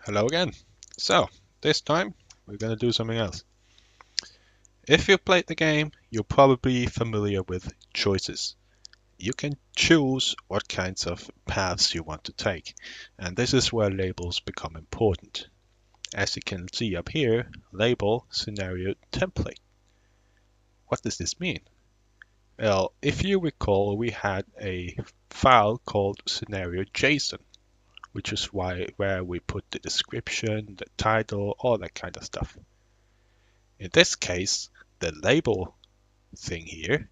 Hello again. So, this time we're going to do something else. If you've played the game, you're probably familiar with choices. You can choose what kinds of paths you want to take, and this is where labels become important. As you can see up here, label scenario template. What does this mean? Well, if you recall, we had a file called scenario.json, which is where we put the description, the title, all that kind of stuff. In this case, the label thing here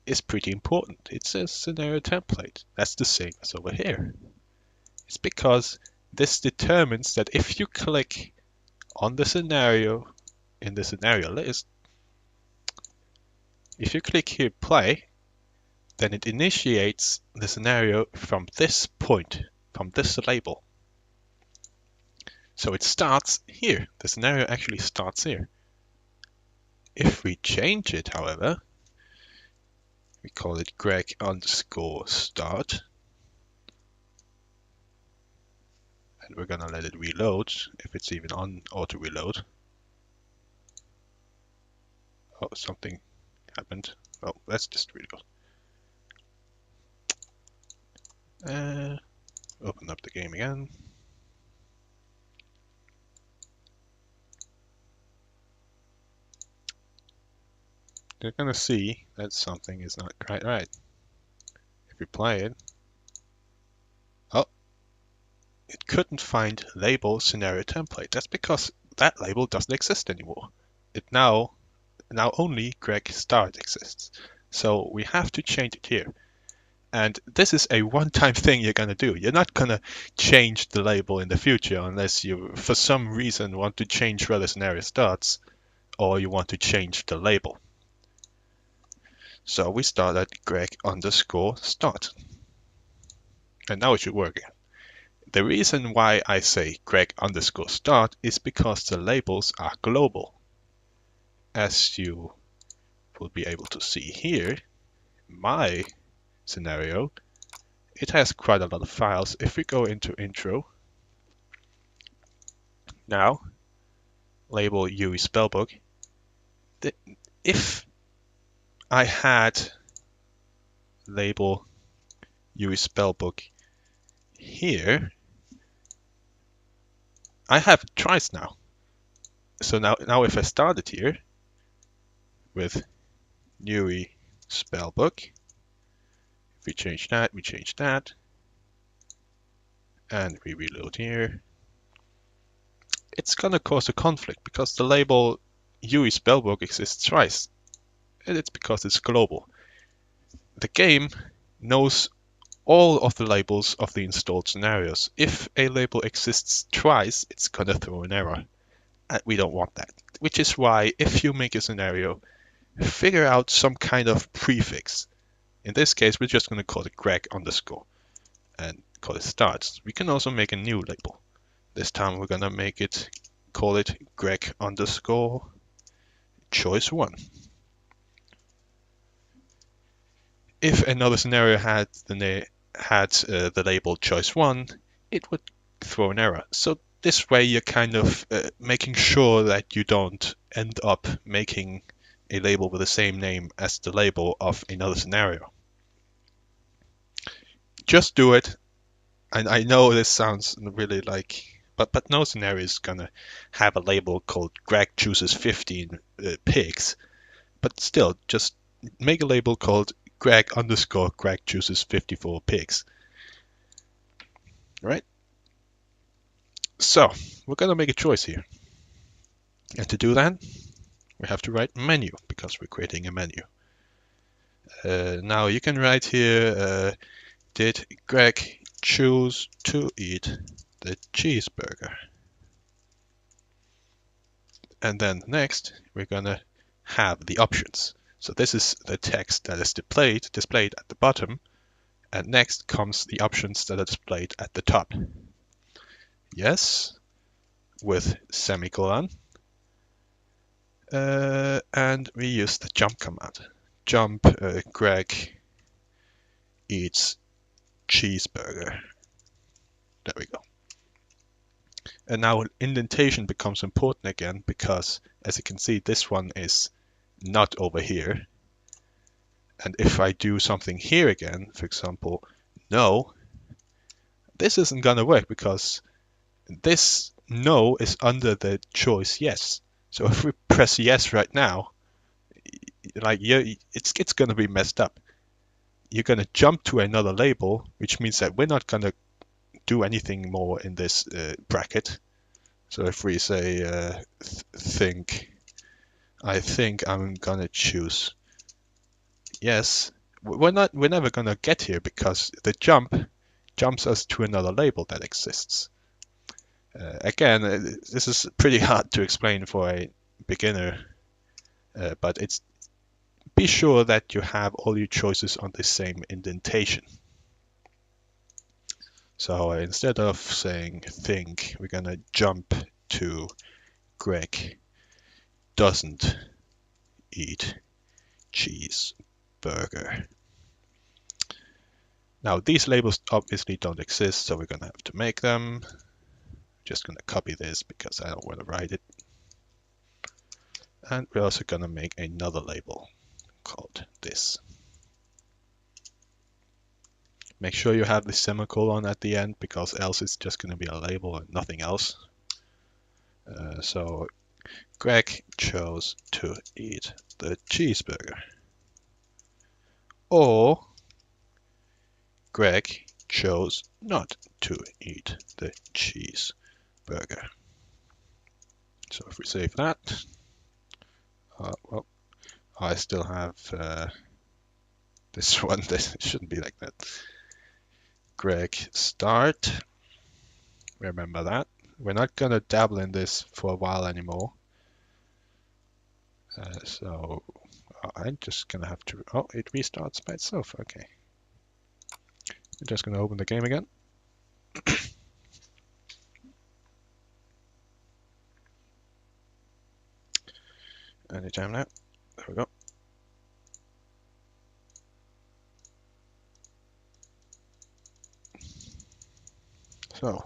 is pretty important. It's a scenario template. That's the same as over here. It's because this determines that if you click on the scenario in the scenario list, if you click here play, then it initiates the scenario from this point, from this label. So it starts here. The scenario actually starts here. If we change it, however, we call it Greg_start. And we're gonna let it reload, if it's even on auto reload. Oh, something happened. Oh, let's just reload. Open up the game again. You're gonna see that something is not quite right. If we play it, oh, it couldn't find label scenario template. That's because that label doesn't exist anymore. It now only Greg start exists. So we have to change it here. And this is a one-time thing you're gonna do. You're not gonna change the label in the future unless you, for some reason, want to change where the scenario starts, or you want to change the label. So we start at Greg_start. And now it should work again. The reason why I say Greg_start is because the labels are global. As you will be able to see here, my scenario, it has quite a lot of files. If we go into intro, now label UE spellbook, if I had label UE spellbook here, I have it twice now. So now if I started here with UE spellbook, if we change that, and we reload here, it's gonna cause a conflict because the label UE spellbook exists twice. And it's because it's global. The game knows all of the labels of the installed scenarios. If a label exists twice, it's gonna throw an error. And we don't want that. Which is why if you make a scenario, figure out some kind of prefix. In this case, we're just gonna call it Greg_ and call it starts. We can also make a new label. This time we're gonna call it Greg_choice1. If another scenario had the label choice1, it would throw an error. So this way you're kind of making sure that you don't end up making a label with the same name as the label of another scenario. Just do it. And I know this sounds really but no scenario is gonna have a label called Greg chooses 15 pigs. But still, just make a label called Greg chooses 54 pigs. Right? So we're gonna make a choice here. And to do that, we have to write menu because we're creating a menu. Now you can write here, did Greg choose to eat the cheeseburger? And then next, we're gonna have the options. So this is the text that is displayed at the bottom, and next comes the options that are displayed at the top. Yes, with semicolon, and we use the jump command. Jump Greg eats cheeseburger. There we go. And now indentation becomes important again because, as you can see, this one is not over here. And if I do something here again, for example, no, this isn't gonna work because this no is under the choice yes. So if we press yes right now, like it's gonna be messed up. You're gonna jump to another label, which means that we're not gonna do anything more in this bracket. So if we say I think I'm gonna choose yes, we're never gonna get here because the jump jumps us to another label that exists. Again, this is pretty hard to explain for a beginner, but it's be sure that you have all your choices on the same indentation. So instead of saying think, we're gonna jump to Greg doesn't eat cheeseburger. Now these labels obviously don't exist, so we're gonna have to make them. Just gonna copy this because I don't want to write it. And we're also gonna make another label called this. Make sure you have the semicolon at the end because else it's just gonna be a label and nothing else. So Greg chose to eat the cheeseburger. Or Greg chose not to eat the cheeseburger. So if we save that, well, I still have this one. This shouldn't be like that. Greg start. Remember that. We're not gonna dabble in this for a while anymore. So I'm just gonna have to, oh, it restarts by itself, okay. I'm just gonna open the game again. Anytime now, there we go. So,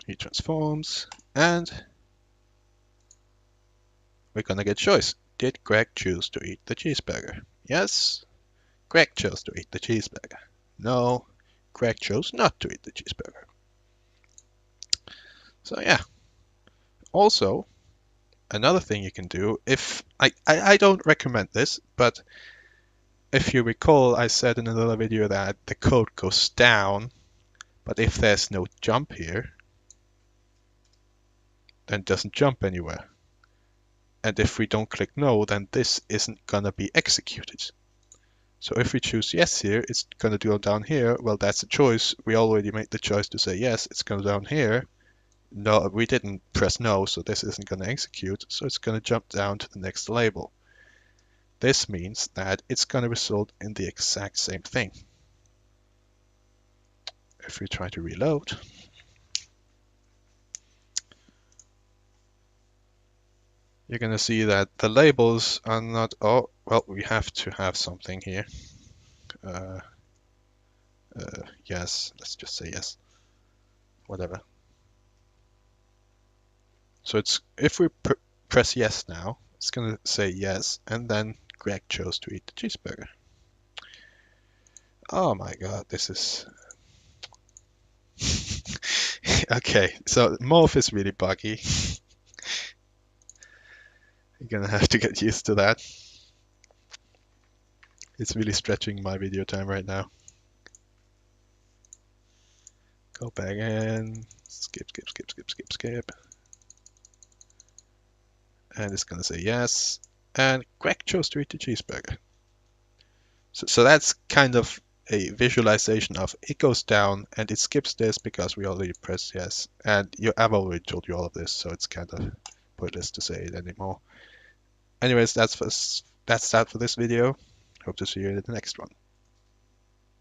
he transforms, and we're gonna get choice. Did Greg choose to eat the cheeseburger? Yes, Greg chose to eat the cheeseburger. No, Greg chose not to eat the cheeseburger. So yeah. Also, another thing you can do, if I don't recommend this, but if you recall, I said in another video that the code goes down, but if there's no jump here, then it doesn't jump anywhere. And if we don't click no, then this isn't gonna be executed. So if we choose yes here, it's gonna go down here. Well, that's a choice. We already made the choice to say yes, it's gonna down here. No, we didn't press no, so this isn't gonna execute. So it's gonna jump down to the next label. This means that it's gonna result in the exact same thing. If we try to reload, you're going to see that the labels are not, oh, well, we have to have something here. Yes, let's just say yes, whatever. So it's, if we press yes now, it's going to say yes, and then Greg chose to eat the cheeseburger. Oh my God, this is... Okay, so Morph is really buggy. You're gonna have to get used to that. It's really stretching my video time right now. Go back in, skip. And it's gonna say yes. And Greg chose to eat the cheeseburger. So that's kind of a visualization of it goes down and it skips this because we already pressed yes. And I've already told you all of this, so it's kind of pointless to say it anymore. Anyways, that's that for this video. Hope to see you in the next one.